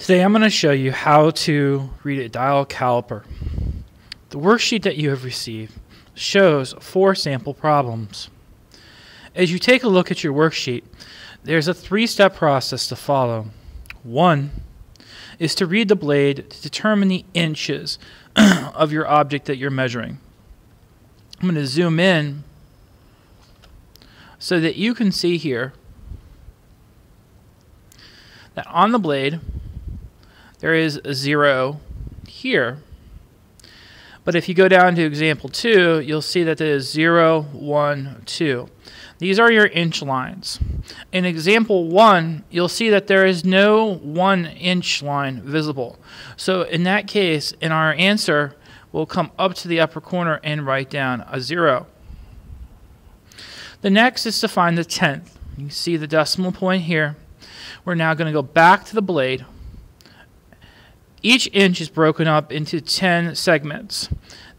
Today I'm going to show you how to read a dial caliper. The worksheet that you have received shows 4 sample problems. As you take a look at your worksheet, there's a 3-step process to follow. 1 is to read the blade to determine the inches of your object that you're measuring. I'm going to zoom in so that you can see here that on the blade there is a 0 here. But if you go down to example 2, you'll see that there is 0, 1, 2. These are your inch lines. In example 1, you'll see that there is no 1-inch line visible. So in that case, in our answer, we'll come up to the upper corner and write down a 0. The next is to find the tenth. You see the decimal point here. We're now going to go back to the blade. Each inch is broken up into 10 segments.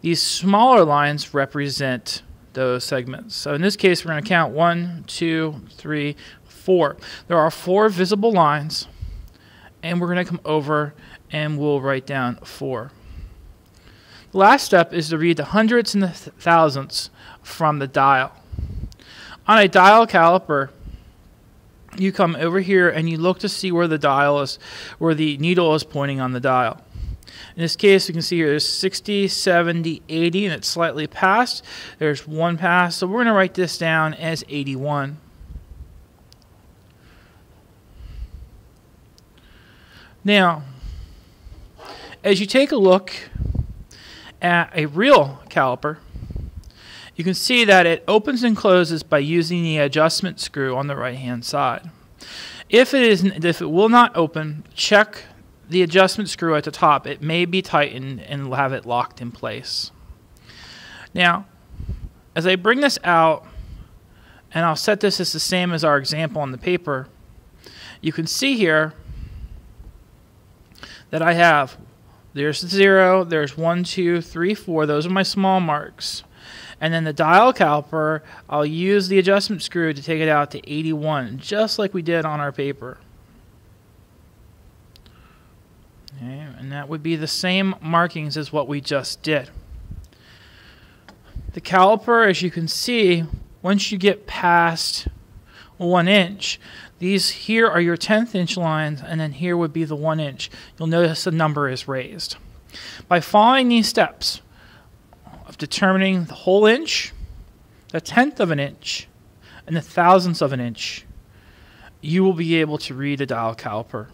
These smaller lines represent those segments. So in this case, we're going to count 1, 2, 3, 4. There are 4 visible lines, and we're going to come over and we'll write down 4. The last step is to read the hundredths and the thousandths from the dial. On a dial caliper, you come over here and you look to see where the dial is, where the needle is pointing on the dial. In this case, you can see here there's 60, 70, 80, and it's slightly past. There's 1 past, so we're going to write this down as 81. Now, as you take a look at a real caliper, you can see that it opens and closes by using the adjustment screw on the right-hand side. If it will not open, check the adjustment screw at the top. It may be tightened and have it locked in place. Now, as I bring this out, and I'll set this as the same as our example on the paper, you can see here that I have, there's 0, there's 1, 2, 3, 4. Those are my small marks. And then the dial caliper, I'll use the adjustment screw to take it out to 81, just like we did on our paper. Okay, and that would be the same markings as what we just did. The caliper, as you can see, once you get past 1 inch, these here are your 10th inch lines, and then here would be the 1 inch. You'll notice the number is raised. By following these steps, of determining the whole inch, the 10th of an inch, and the thousandths of an inch, you will be able to read a dial caliper.